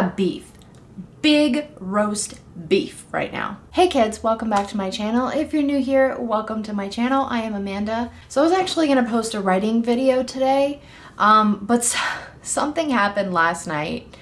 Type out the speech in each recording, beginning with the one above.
Beef. Big roast beef right now. Hey kids, welcome back to my channel. If you're new here, welcome to my channel. I am Amanda. So I was actually gonna post a writing video today, but something happened last night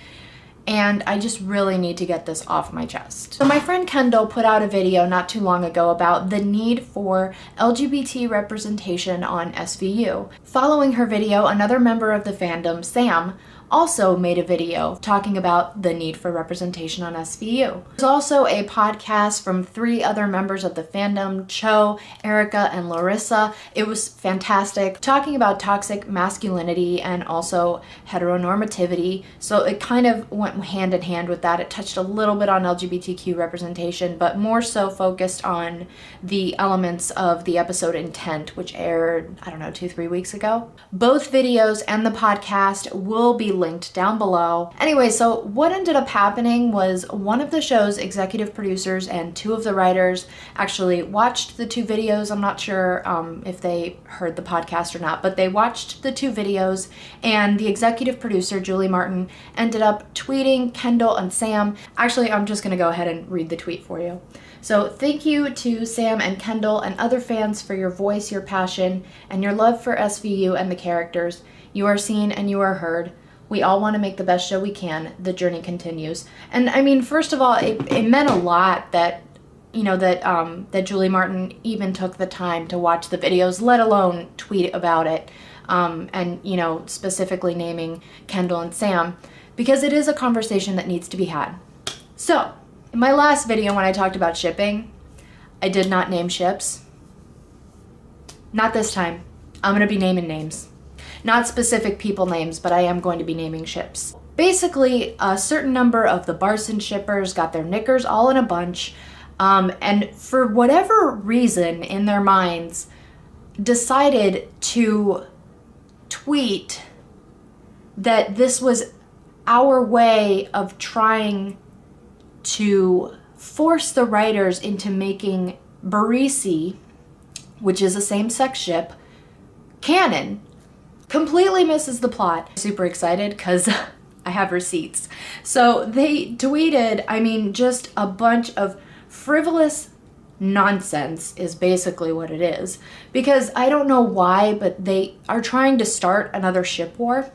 and I just really need to get this off my chest. So my friend Kendall put out a video not too long ago about the need for LGBT representation on SVU. Following her video, another member of the fandom, Sam, also made a video talking about the need for representation on SVU. There's also a podcast from 3 other members of the fandom, Cho, Erica, and Larissa. It was fantastic, talking about toxic masculinity and also heteronormativity. So it kind of went hand in hand with that. It touched a little bit on LGBTQ representation, but more so focused on the elements of the episode Intent, which aired, I don't know, 2-3 weeks ago. Both videos and the podcast will be linked down below. Anyway, so what ended up happening was one of the show's executive producers and 2 of the writers actually watched the 2 videos. I'm not sure if they heard the podcast or not, but they watched the 2 videos, and the executive producer, Julie Martin, ended up tweeting Kendall and Sam. Actually, I'm just gonna go ahead and read the tweet for you. So thank you to Sam and Kendall and other fans for your voice, your passion, and your love for SVU and the characters. You are seen and you are heard. We all want to make the best show we can. The journey continues. And I mean, first of all, it meant a lot that, you know, that Julie Martin even took the time to watch the videos, let alone tweet about it, and, you know, specifically naming Kendall and Sam, because it is a conversation that needs to be had. So, in my last video when I talked about shipping, I did not name ships. Not this time. I'm going to be naming names. Not specific people names, but I am going to be naming ships. Basically, a certain number of the Barson shippers got their knickers all in a bunch, and for whatever reason in their minds, decided to tweet that this was our way of trying to force the writers into making Barisi, which is a same-sex ship, canon. Completely misses the plot. Super excited because I have receipts. So they tweeted, I mean, just a bunch of frivolous nonsense is basically what it is. Because I don't know why, but they are trying to start another ship war.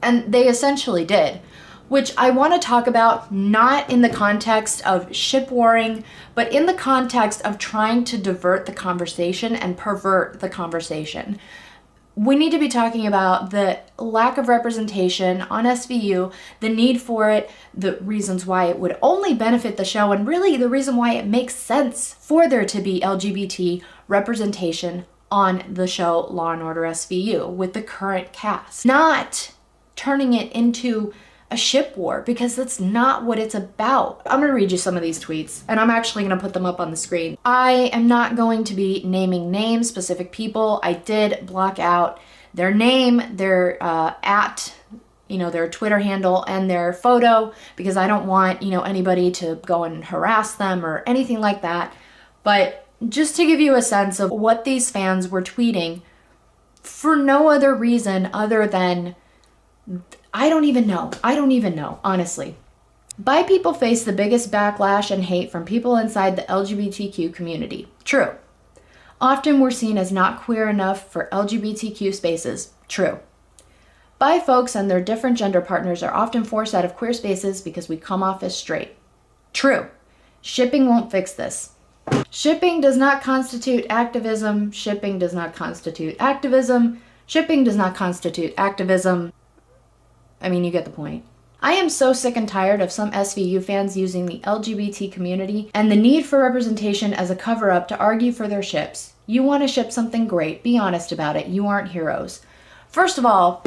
And they essentially did. Which I want to talk about not in the context of ship warring, but in the context of trying to divert the conversation and pervert the conversation. We need to be talking about the lack of representation on SVU, the need for it, the reasons why it would only benefit the show, and really the reason why it makes sense for there to be LGBT representation on the show Law & Order SVU with the current cast. Not turning it into a ship war, because that's not what it's about. I'm gonna read you some of these tweets, and I'm actually gonna put them up on the screen. I am not going to be naming names, specific people. I did block out their name, their their Twitter handle, and their photo, because I don't want, anybody to go and harass them or anything like that. But just to give you a sense of what these fans were tweeting for no other reason other than I don't even know, honestly. Bi people face the biggest backlash and hate from people inside the LGBTQ community. True. Often we're seen as not queer enough for LGBTQ spaces. True. Bi folks and their different gender partners are often forced out of queer spaces because we come off as straight. True. Shipping won't fix this. Shipping does not constitute activism. Shipping does not constitute activism. Shipping does not constitute activism. I mean, you get the point. I am so sick and tired of some SVU fans using the LGBT community and the need for representation as a cover-up to argue for their ships. You want to ship something great, be honest about it. You aren't heroes. First of all,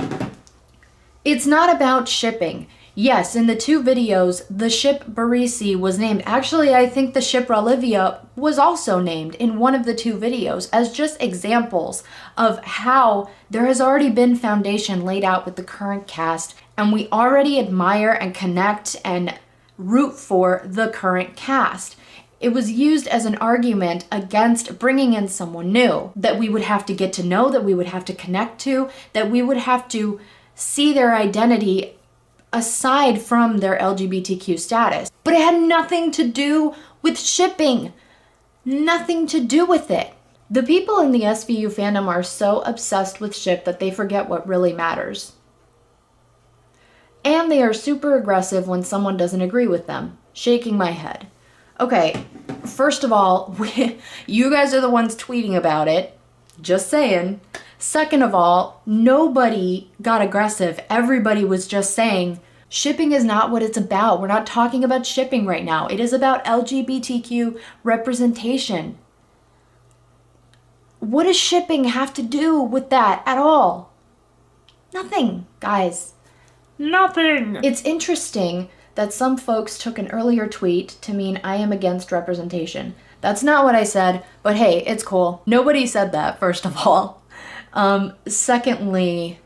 it's not about shipping. Yes, in the 2 videos, the ship Barisi was named. Actually, I think the ship Ralivia was also named in one of the 2 videos as just examples of how there has already been foundation laid out with the current cast, and we already admire and connect and root for the current cast. It was used as an argument against bringing in someone new that we would have to get to know, that we would have to connect to, that we would have to see their identity aside from their LGBTQ status. But it had nothing to do with shipping. Nothing to do with it. The people in the SVU fandom are so obsessed with ship that they forget what really matters. And they are super aggressive when someone doesn't agree with them. Shaking my head. Okay, first of all, you guys are the ones tweeting about it. Just saying. Second of all, nobody got aggressive. Everybody was just saying, shipping is not what it's about. We're not talking about shipping right now. It is about LGBTQ representation. What does shipping have to do with that at all? Nothing, guys. Nothing. It's interesting that some folks took an earlier tweet to mean I am against representation. That's not what I said, but hey, it's cool. Nobody said that, first of all. Secondly,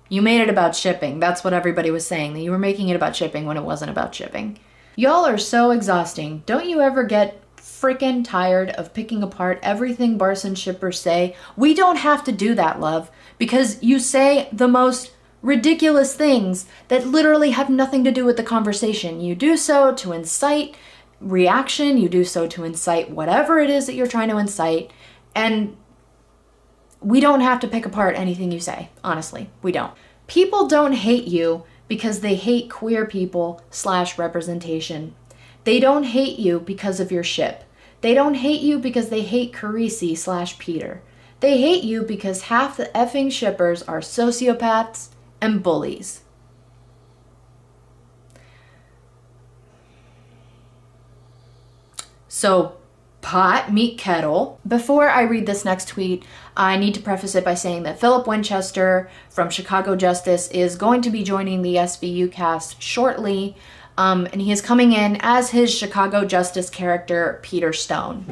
you made it about shipping. That's what everybody was saying, that you were making it about shipping when it wasn't about shipping. Y'all are so exhausting. Don't you ever get freaking tired of picking apart everything Barson shippers say? We don't have to do that, love, because you say the most ridiculous things that literally have nothing to do with the conversation. You do so to incite reaction. You do so to incite whatever it is that you're trying to incite. And we don't have to pick apart anything you say. Honestly, we don't. People don't hate you because they hate queer people / representation. They don't hate you because of your ship. They don't hate you because they hate Carisi / Peter. They hate you because half the effing shippers are sociopaths and bullies. So, pot meet kettle. Before I read this next tweet, I need to preface it by saying that Philip Winchester from Chicago Justice is going to be joining the SVU cast shortly, and he is coming in as his Chicago Justice character, Peter Stone.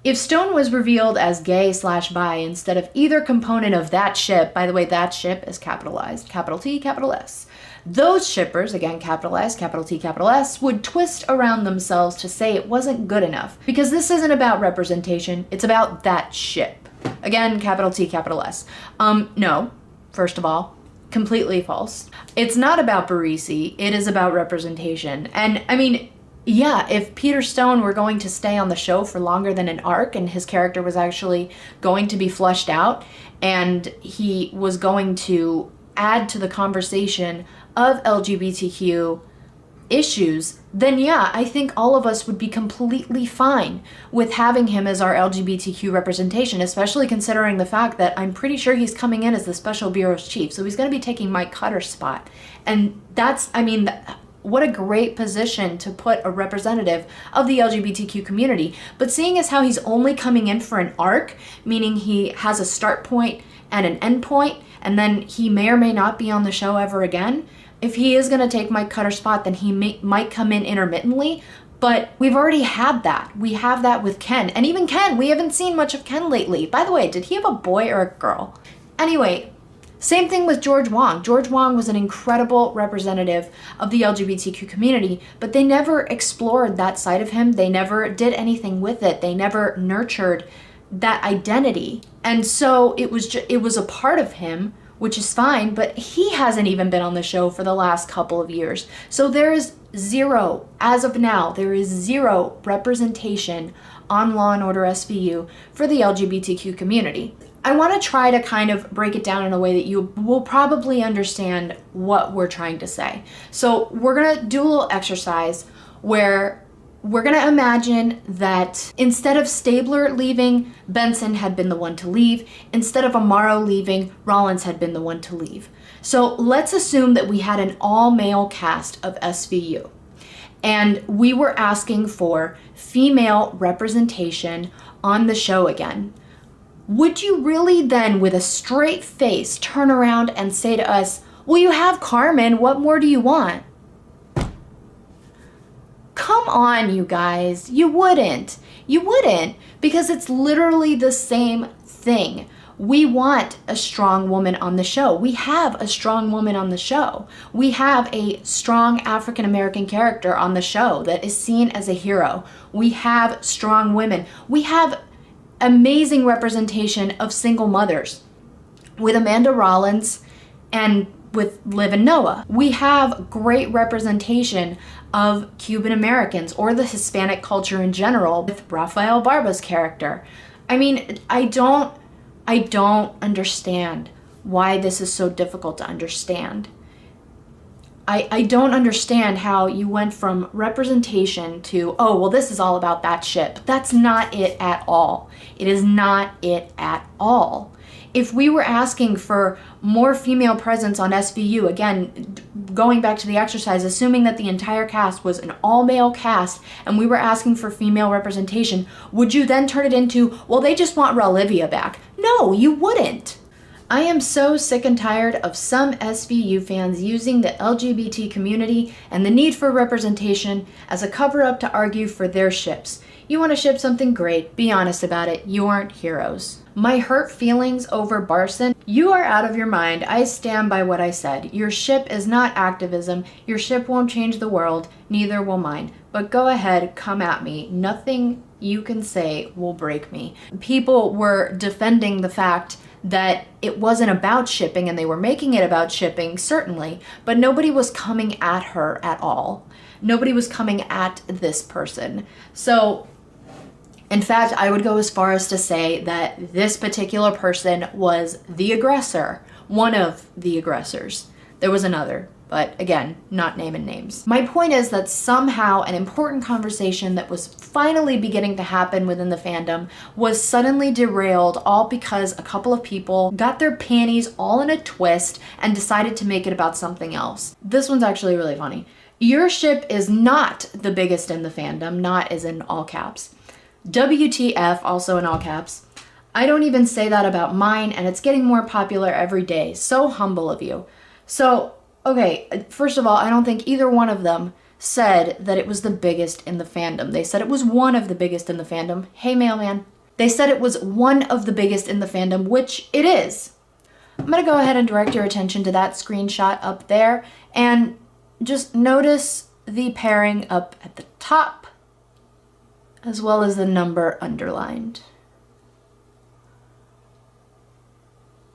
If Stone was revealed as gay / bi instead of either component of that ship, by the way, that ship is capitalized, capital T, capital S, those shippers, again, capital S, capital T, capital S, would twist around themselves to say it wasn't good enough. Because this isn't about representation, it's about that ship. Again, capital T, capital S. No, first of all, completely false. It's not about Barisi, it is about representation. And I mean, yeah, if Peter Stone were going to stay on the show for longer than an arc and his character was actually going to be fleshed out and he was going to add to the conversation of LGBTQ issues, then yeah, I think all of us would be completely fine with having him as our LGBTQ representation, especially considering the fact that I'm pretty sure he's coming in as the Special Bureau's chief, so he's going to be taking Mike Cutter's spot. And that's, I mean, what a great position to put a representative of the LGBTQ community. But seeing as how he's only coming in for an arc, meaning he has a start point and an end point, and then he may or may not be on the show ever again, if he is going to take Mike Cutter's spot, then he might come in intermittently. But we've already had that. We have that with Ken. And even Ken, we haven't seen much of Ken lately. By the way, did he have a boy or a girl? Anyway, same thing with George Wong. George Wong was an incredible representative of the LGBTQ community, but they never explored that side of him. They never did anything with it. They never nurtured that identity. And so it was a part of him, which is fine, but he hasn't even been on the show for the last couple of years. So there is zero, as of now, there is zero representation on Law & Order SVU for the LGBTQ community. I want to try to kind of break it down in a way that you will probably understand what we're trying to say. So we're going to do a little exercise where we're going to imagine that instead of Stabler leaving, Benson had been the one to leave. Instead of Amaro leaving, Rollins had been the one to leave. So let's assume that we had an all-male cast of SVU. And we were asking for female representation on the show again. Would you really then, with a straight face, turn around and say to us, well, you have Carmen, what more do you want? Come on, you guys. You wouldn't. You wouldn't, because it's literally the same thing. We want a strong woman on the show. We have a strong woman on the show. We have a strong African American character on the show that is seen as a hero. We have strong women. We have amazing representation of single mothers with Amanda Rollins and with Liv and Noah. We have great representation of Cuban Americans or the Hispanic culture in general with Rafael Barba's character. I mean, I don't understand why this is so difficult to understand. I don't understand how you went from representation to, oh, well, this is all about that ship. That's not it at all. It is not it at all. If we were asking for more female presence on SVU, again, going back to the exercise, assuming that the entire cast was an all-male cast and we were asking for female representation, would you then turn it into, well, they just want Ralivia back? No, you wouldn't. I am so sick and tired of some SVU fans using the LGBT community and the need for representation as a cover-up to argue for their ships. You want to ship something great, be honest about it, you aren't heroes. My hurt feelings over Barson, you are out of your mind. I stand by what I said. Your ship is not activism, your ship won't change the world, neither will mine. But go ahead, come at me. Nothing you can say will break me. People were defending the fact that it wasn't about shipping, and they were making it about shipping, certainly, but nobody was coming at her at all. Nobody was coming at this person. So, in fact, I would go as far as to say that this particular person was the aggressor, one of the aggressors. There was another, but again, not naming names. My point is that somehow an important conversation that was finally beginning to happen within the fandom was suddenly derailed, all because a couple of people got their panties all in a twist and decided to make it about something else. This one's actually really funny. Your ship is not the biggest in the fandom, not as in all caps. WTF, also in all caps. I don't even say that about mine, and it's getting more popular every day. So humble of you. So, okay, first of all, I don't think either one of them said that it was the biggest in the fandom. They said it was one of the biggest in the fandom. Hey, mailman. They said it was one of the biggest in the fandom, which it is. I'm going to go ahead and direct your attention to that screenshot up there, and just notice the pairing up at the top, as well as the number underlined.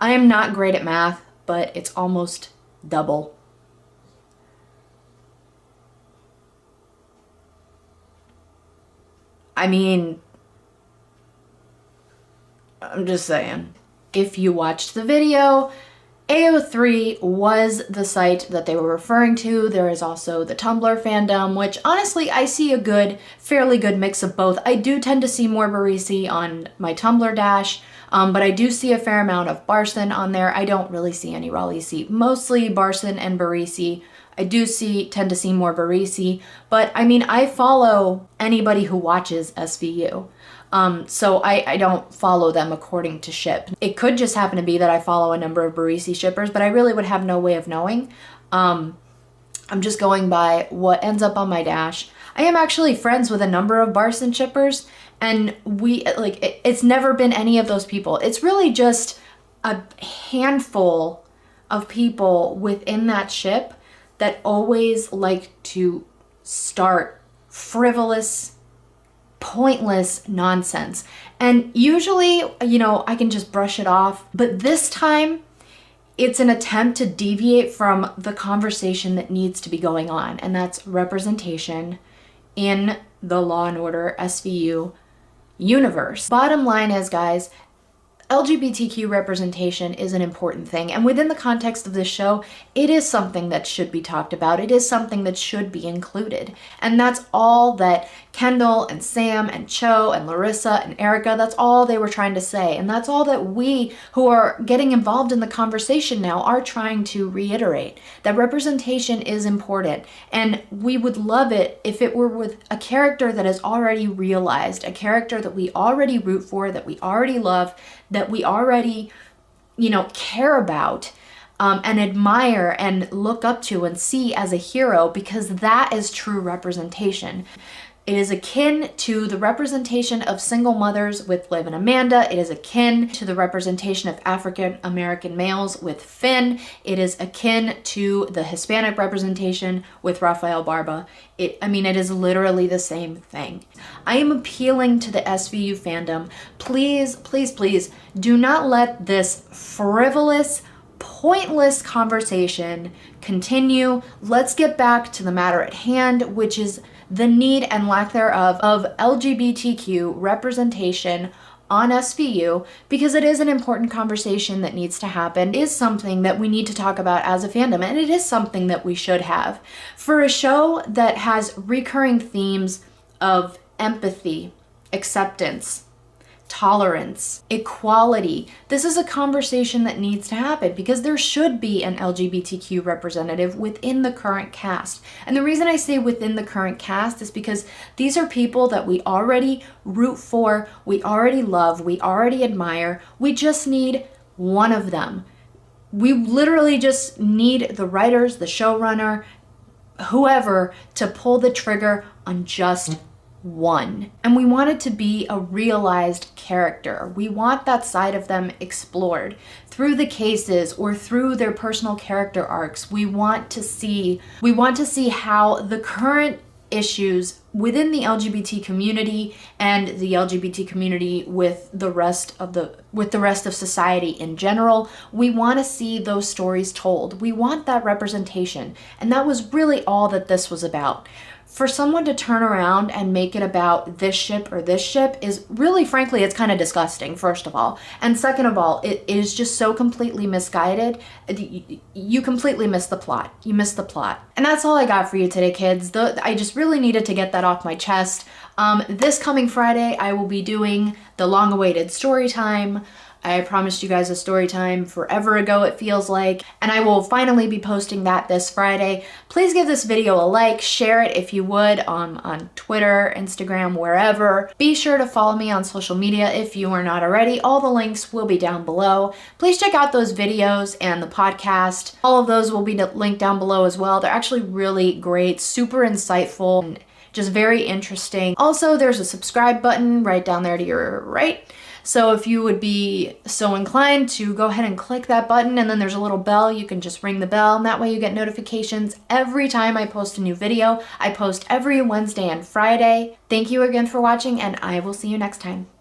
I am not great at math, but it's almost double. I mean, I'm just saying. If you watched the video, AO3 was the site that they were referring to. There is also the Tumblr fandom, which honestly I see a fairly good mix of both. I do tend to see more Barisi on my Tumblr dash, but I do see a fair amount of Barson on there. I don't really see any Ralisi. Mostly Barson and Barisi. I do tend to see more Barisi, but I mean, I follow anybody who watches SVU. So I don't follow them according to ship. It could just happen to be that I follow a number of Barisi shippers, but I really would have no way of knowing. I'm just going by what ends up on my dash. I am actually friends with a number of Barson shippers, and it's never been any of those people. It's really just a handful of people within that ship that always like to start frivolous, pointless nonsense. And usually, I can just brush it off. But this time, it's an attempt to deviate from the conversation that needs to be going on. And that's representation in the Law and Order SVU universe. Bottom line is, guys, LGBTQ representation is an important thing, and within the context of this show, it is something that should be talked about. It is something that should be included. And that's all that Kendall and Sam and Cho and Larissa and Erica, that's all they were trying to say. And that's all that we who are getting involved in the conversation now are trying to reiterate, that representation is important. And we would love it if it were with a character that is already realized, a character that we already root for, that we already love, that we already, care about and admire and look up to and see as a hero, because that is true representation. It is akin to the representation of single mothers with Liv and Amanda. It is akin to the representation of African American males with Finn. It is akin to the Hispanic representation with Rafael Barba. It is literally the same thing. I am appealing to the SVU fandom. Please, please, please do not let this frivolous, pointless conversation continue. Let's get back to the matter at hand, which is the need and lack thereof of LGBTQ representation on SVU, because it is an important conversation that needs to happen. It is something that we need to talk about as a fandom, and it is something that we should have. For a show that has recurring themes of empathy, acceptance, tolerance, equality, this is a conversation that needs to happen because there should be an LGBTQ representative within the current cast. And the reason I say within the current cast is because these are people that we already root for, we already love, we already admire. We just need one of them. We literally just need the writers, the showrunner, whoever to pull the trigger on just one. And we want it to be a realized character. We want that side of them explored through the cases or through their personal character arcs. We want to see how the current issues within the LGBT community and the LGBT community with the rest of society in general, we want to see those stories told. We want that representation. And that was really all that this was about. For someone to turn around and make it about this ship or this ship is really, frankly, it's kind of disgusting, first of all. And second of all, it is just so completely misguided. You completely missed the plot. You missed the plot. And that's all I got for you today, kids. I just really needed to get that off my chest. This coming Friday, I will be doing the long-awaited story time. I promised you guys a story time forever ago, it feels like, and I will finally be posting that this Friday. Please give this video a like, share it if you would on Twitter, Instagram, wherever. Be sure to follow me on social media if you are not already. All the links will be down below. Please check out those videos and the podcast. All of those will be linked down below as well. They're actually really great, super insightful, and just very interesting. Also, there's a subscribe button right down there to your right. So if you would be so inclined to go ahead and click that button, and then there's a little bell, you can just ring the bell, and that way you get notifications every time I post a new video. I post every Wednesday and Friday. Thank you again for watching, and I will see you next time.